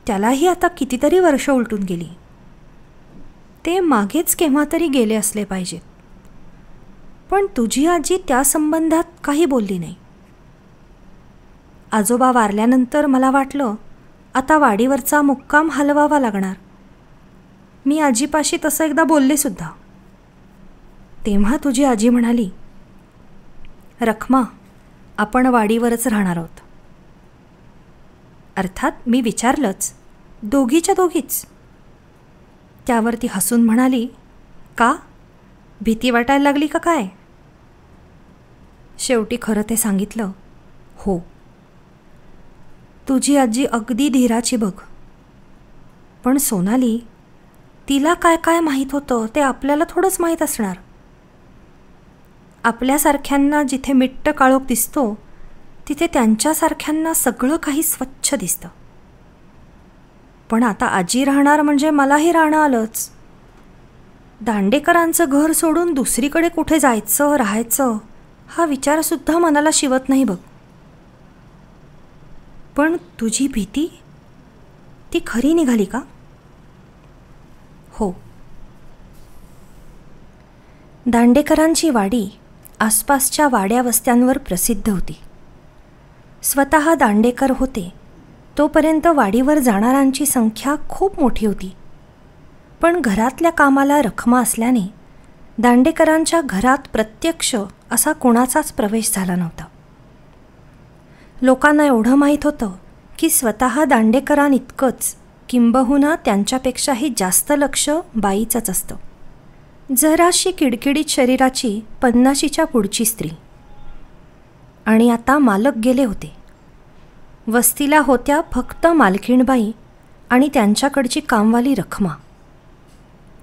Speaker 1: त्यालाही आता कितीतरी वर्ष उलटून गेली. ते मागेच केव्हा तरी गेले असले पाहिजेत. पण तुझी आजी त्या संबंधात काही बोलली नाही. आजोबा वारल्यानंतर मला वाटलं आता वाडीवरचा मुक्काम हलवावा लागणार. मी आजीपाशी तसं एकदा बोलले सुद्धा. तेव्हा तुझी आजी म्हणाली, रखमा, आपण वाडीवरच राहणार आहोत. अर्थात मी विचारलंच, दोघीच्या दोघीच. त्यावर ती हसून म्हणाली, का? भीती वाटायला लागली का काय? शेवटी खरं ते सांगितलं, हो. तुझी आजी अगदी धीराची बघ. पण सोनाली, तिला काय काय माहीत होतं ते आपल्याला थोडंच माहीत असणार. आपल्यासारख्यांना जिथे मिट्ट काळोख दिसतो तिथे त्यांच्यासारख्यांना सगळं काही स्वच्छ दिसतं. पण आता आजी राहणार म्हणजे मलाही राहणं आलंच. दांडेकरांचं घर सोडून दुसरीकडे कुठे जायचं, राहायचं हा विचारसुद्धा मनाला शिवत नाही बघ. पण तुझी भीती ती खरी निघाली का? हो. दांडेकरांची वाडी आसपासच्या वाड्या वस्त्यांवर प्रसिद्ध होती. स्वतः दांडेकर होते तोपर्यंत वाडीवर जाणाऱ्यांची संख्या खूप मोठी होती. पण घरातल्या कामाला रखमा असल्याने दांडेकरांच्या घरात प्रत्यक्ष असा कोणाचाच प्रवेश झाला नव्हता. लोकांना एवढं माहीत होतं की स्वतः दांडेकरांइतकंच किंबहुना त्यांच्यापेक्षाही जास्त लक्ष बाईचंच असतं. जराशी किडकिडीत शरीराची 50च्या पुढची स्त्री. आणि आता मालक गेले होते. वस्तीला होत्या फक्त मालकीणबाई आणि त्यांच्याकडची कामवाली रखमा.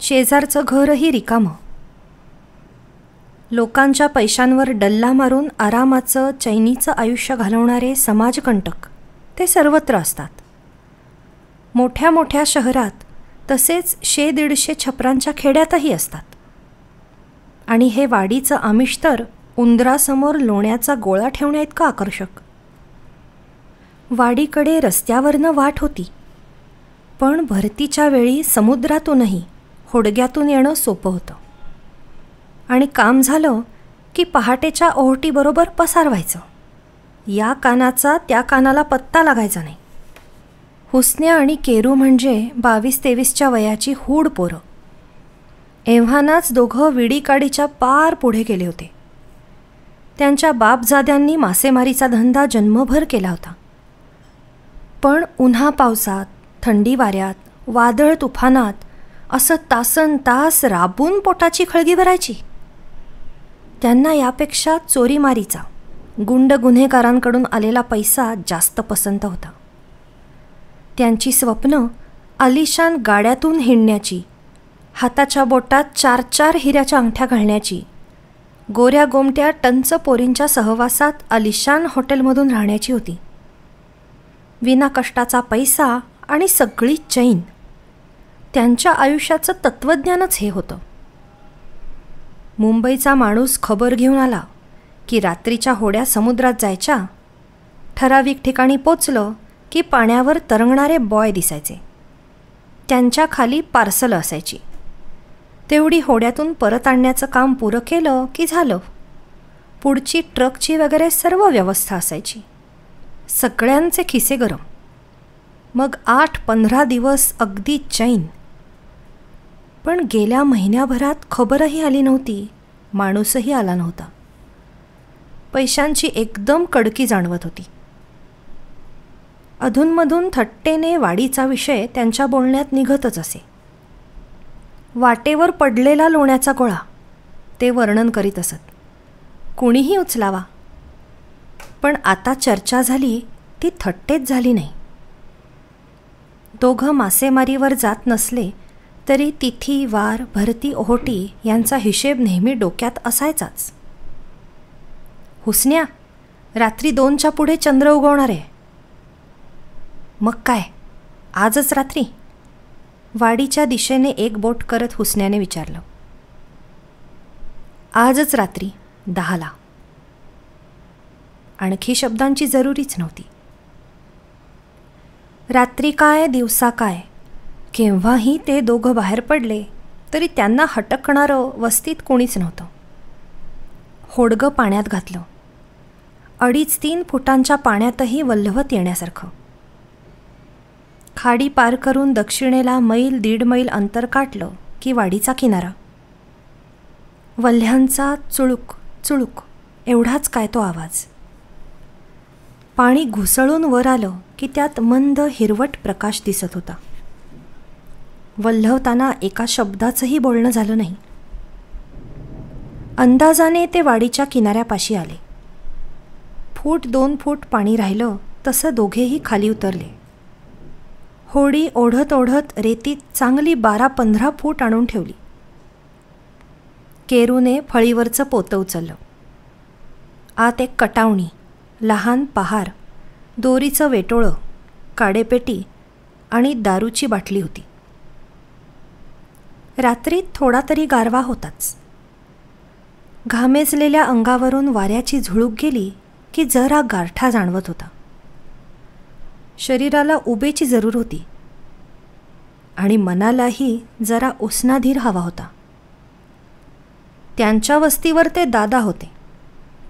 Speaker 1: शेजारचं घरही रिकामं. लोकांच्या पैशांवर डल्ला मारून आरामाचं चैनीचं आयुष्य घालवणारे समाजकंटक ते सर्वत्र असतात. मोठ्या मोठ्या शहरात तसेच 100-150 छपरांच्या खेड्यातही असतात. आणि हे वाडीचं आमिष तर उंदरासमोर लोण्याचा गोळा ठेवण्या इतकं आकर्षक. वाडीकडे रस्त्यावरनं वाट होती, पण भरतीच्या वेळी समुद्रातूनही होडग्यातून येणं सोपं होतं. आणि काम झालं की पहाटेच्या ओहोटीबरोबर पसार व्हायचं. या कानाचा त्या कानाला पत्ता लागायचा नाही. हुसन्या आणि केरू म्हणजे 22-23च्या वयाची हूड पोरं. एव्हानाच दोघं विडीकाडीच्या पार पुढे गेले होते. त्यांच्या बापजाद्यांनी मासेमारीचा धंदा जन्मभर केला होता. पण उन्हा पावसात, थंडी वाऱ्यात, वादळ तुफानात असं तासन तास राबून पोटाची खळगी भरायची. त्यांना यापेक्षा चोरीमारीचा, गुंड गुन्हेगारांकडून आलेला पैसा जास्त पसंत होता. त्यांची स्वप्न आलिशान गाड्यातून हिंडण्याची, हाताच्या बोटात 4-4 हिऱ्याच्या अंगठ्या घालण्याची, गोऱ्या गोमट्या टंच पोरींच्या सहवासात आलिशान हॉटेलमधून राहण्याची होती. विना कष्टाचा पैसा आणि सगळी चैन. त्यांच्या आयुष्याचं तत्त्वज्ञानच हे होतं. मुंबईचा माणूस खबर घेऊन आला की रात्रीच्या होड्या समुद्रात जायच्या. ठराविक ठिकाणी पोचलं की पाण्यावर तरंगणारे बॉय दिसायचे. त्यांच्या खाली पार्सल असायची. तेवढी होड्यातून परत आणण्याचं काम पुरं केलं की झालं. पुढची ट्रकची वगैरे सर्व व्यवस्था असायची. सगळ्यांचे खिसे गरम. मग 8-15 दिवस अगदी चैन. पण गेल्या महिन्याभरात खबरही आली नव्हती, माणूसही आला नव्हता. पैशांची एकदम कडकी जाणवत होती. अधूनमधून थट्टेने वाडीचा विषय त्यांच्या बोलण्यात निघतच असे. वाटेवर पडलेला लोण्याचा गोळा ते वर्णन करीत असत. कोणीही उचलावा. पण आता चर्चा झाली ती थट्टेच झाली नाही. दोघं मासेमारीवर जात नसले तरी तिथी, वार, भरती, ओहोटी यांचा हिशेब नेहमी डोक्यात असायचाच. हुसन्या, रात्री 2च्या पुढे चंद्र उगवणार आहे. मग काय, आजच रात्री? वाडीच्या दिशेने एक बोट करत हुसन्याने विचारलं. आजच रात्री 10ला. आणखी शब्दांची जरुरीच नव्हती. रात्री काय दिवसा काय, केव्हाही ते दोघं बाहेर पडले तरी त्यांना हटकणारं वस्तीत कोणीच नव्हतं. होडगं पाण्यात घातलं. 2.5-3 फुटांच्या पाण्यातही वल्हवत येण्यासारखं. खाडी पार करून दक्षिणेला 1-1.5 मैल अंतर काटलं की वाडीचा किनारा. वल्ह्यांचा चुळूक चुळूक एवढाच काय तो आवाज. पाणी घुसळून वर आलं की त्यात मंद हिरवट प्रकाश दिसत होता. वल्हवताना एका शब्दाचंही बोलणं झालं नाही. अंदाजाने ते वाडीच्या किनाऱ्यापाशी आले. 1-2 फूट पाणी राहिलं तसं दोघेही खाली उतरले. होडी ओढत ओढत रेतीत चांगली 12-15 फूट आणून ठेवली. केरूने फळीवरचं पोतं उचललं. आत एक कटावणी, लहान पहार, दोरीचं वेटोळं, काडेपेटी आणि दारूची बाटली होती. रात्रीत थोडा तरी गारवा होताच. घामेजलेल्या अंगावरून वाऱ्याची झुळूक गेली की जरा गारठा जाणवत होता. शरीराला उबेची जरूर होती आणि मनालाही जरा उष्णाधीर हवा होता. त्यांच्या वस्तीवर ते दादा होते,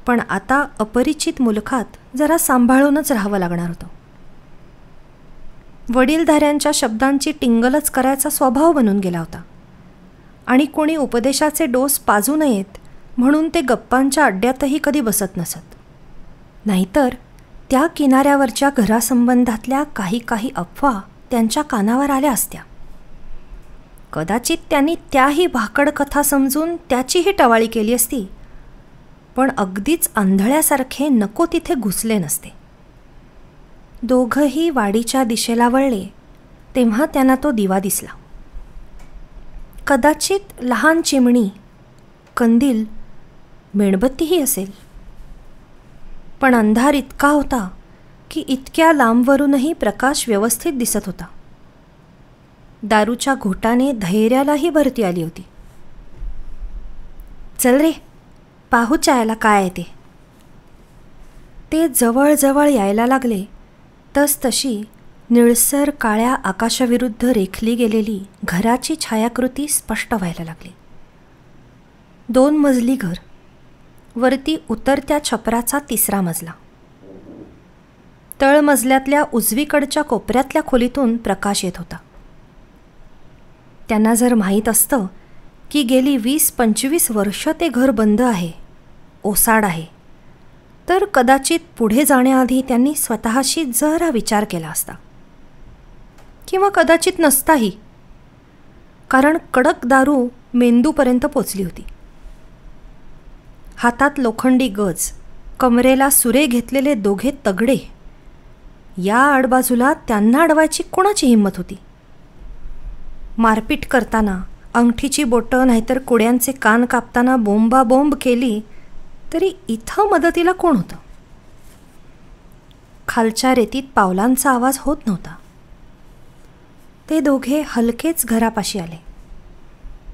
Speaker 1: पण आता अपरिचित मुलखात जरा सांभाळूनच राहावं लागणार होतं. वडीलधाऱ्यांच्या शब्दांची टिंगलच करायचा स्वभाव बनून गेला होता आणि कोणी उपदेशाचे डोस पाजू नयेत म्हणून ते गप्पांच्या अड्ड्यातही कधी बसत नसत. नाहीतर त्या किनाऱ्यावरच्या घरासंबंधातल्या काही अफवा त्यांच्या कानावर आल्या असत्या. कदाचित त्यांनी त्याही भाकड कथा समजून त्याचीही टवाळी केली असती, पण अगदीच आंधळ्यासारखे नको तिथे घुसले नसते. दोघंही वाडीच्या दिशेला वळले तेव्हा त्यांना तो दिवा दिसला. कदाचित लहान चिमणी, कंदील, मेणबत्तीही असेल. पण अंधार इतका होता की इतक्या लांबवरूनही प्रकाश व्यवस्थित दिसत होता. दारूच्या घोटाने धैर्यालाही भरती आली होती. चल रे, पाहू चायला काय आहे ते. ते जवळजवळ यायला लागले तसतशी निळसर काळ्या आकाशाविरुद्ध रेखली गेलेली घराची छायाकृती स्पष्ट व्हायला लागली. 2 मजली घर, वरती उतरत्या छपराचा 3रा मजला. तळमजल्यातल्या उजवीकडच्या कोपऱ्यातल्या खोलीतून प्रकाश येत होता. त्यांना जर माहीत असतं की गेली 20-25 वर्ष ते घर बंद आहे, ओसाड आहे, तर कदाचित पुढे जाण्याआधी त्यांनी स्वतःशी जरा विचार केला असता. किंवा कदाचित नसताही, कारण कडक दारू मेंदूपर्यंत पोचली होती. हातात लोखंडी गज, कमरेला सुरे घेतलेले दोघे तगडे. या आडबाजूला त्यांना अडवायची कोणाची हिंमत होती? मारपीट करताना, अंगठीची बोटं नाहीतर कुड्यांचे कान कापताना बोंबाबोंब केली तरी इथं मदतीला कोण होतं? खालच्या रेतीत पावलांचा आवाज होत नव्हता. ते दोघे हलकेच घरापाशी आले.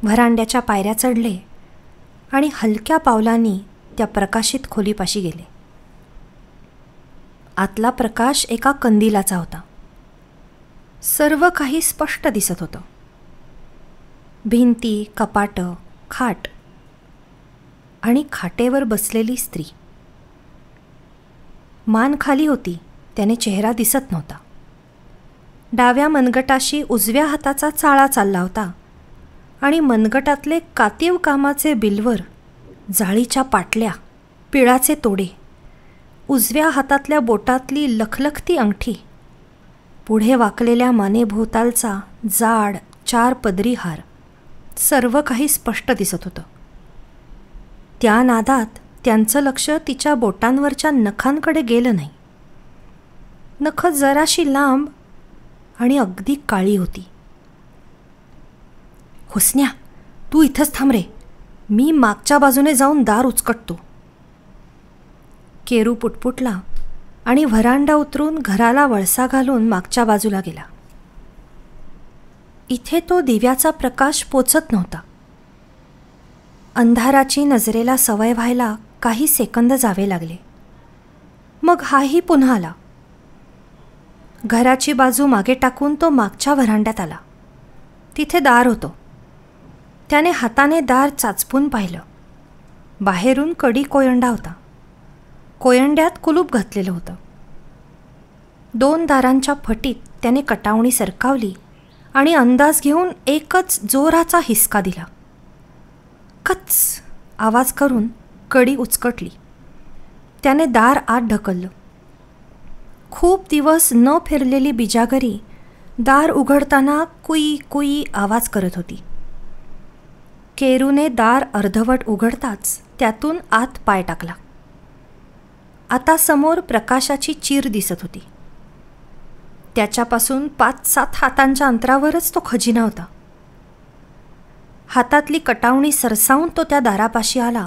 Speaker 1: व्हरांड्याच्या पायऱ्या चढले आणि हलक्या पावलांनी त्या प्रकाशित खोलीपाशी गेले. आतला प्रकाश एका कंदिलाचा होता. सर्व काही स्पष्ट दिसत होतं. भिंती, कपाटं, खाट आणि खाटेवर बसलेली स्त्री. मान खाली होती, त्याने चेहरा दिसत नव्हता. डाव्या मनगटाशी उजव्या हाताचा चाळा चालला होता आणि मनगटातले कातीव कामाचे बिलवर, जाळीच्या पाटल्या, पिळाचे तोडे, उजव्या हातातल्या बोटातली लखलखती अंगठी, पुढे वाकलेल्या मानेभोवतालचा जाड 4 पदरी हार, सर्व काही स्पष्ट दिसत होतं. त्या नादात त्यांचं लक्ष तिच्या बोटांवरच्या नखांकडे गेलं नाही. नखं जराशी लांब आणि अगदी काळी होती. हुसन्या, तू इथंच थांब रे, मी मागच्या बाजूने जाऊन दार उचकटतो. केरू पुटपुटला आणि व्हरांडा उतरून घराला वळसा घालून मागच्या बाजूला गेला. इथे तो दिव्याचा प्रकाश पोचत नव्हता. अंधाराची नजरेला सवय व्हायला काही सेकंद जावे लागले. मग हाही पुन्हा आला. घराची बाजू मागे टाकून तो मागच्या व्हरांड्यात आला. तिथे दार होतं. त्याने हाताने दार चाचपून पाहिलं. बाहेरून कडी कोयंडा होता. कोयंड्यात कुलूप घातलेलं होतं. 2 दारांच्या फटीत त्याने कटावणी सरकावली आणि अंदाज घेऊन एकच जोराचा हिसका दिला. कच आवाज करून कडी उचकटली. त्याने दार आत ढकललं. खूप दिवस न फिरलेली बिजागरी दार उघडताना कुई कुई आवाज करत होती. केरूने दार अर्धवट उघडताच त्यातून आत पाय टाकला. आता समोर प्रकाशाची चीर दिसत होती. त्याच्यापासून 5-7 हातांच्या अंतरावरच तो खजिना होता. हातातली कटावणी सरसावून तो त्या दारापाशी आला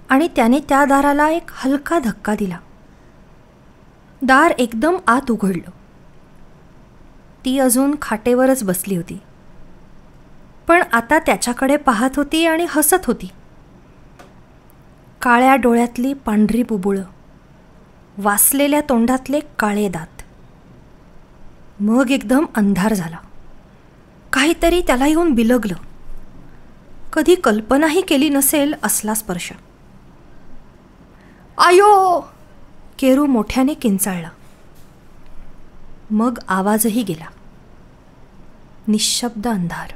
Speaker 1: आणि त्याने त्या दाराला एक हलका धक्का दिला. दार एकदम आत उघडलं. ती अजून खाटेवरच बसली होती, पण आता त्याच्याकडे पाहत होती आणि हसत होती. काळ्या डोळ्यातली पांढरी बुबुळं, वासलेल्या तोंडातले काळे दात. मग एकदम अंधार झाला. काहीतरी त्याला येऊन बिलगलं. कधी कल्पनाही केली नसेल असला स्पर्श. आयो! केरू मोठ्याने किंचाळला. मग आवाजही गेला. निःशब्द अंधार.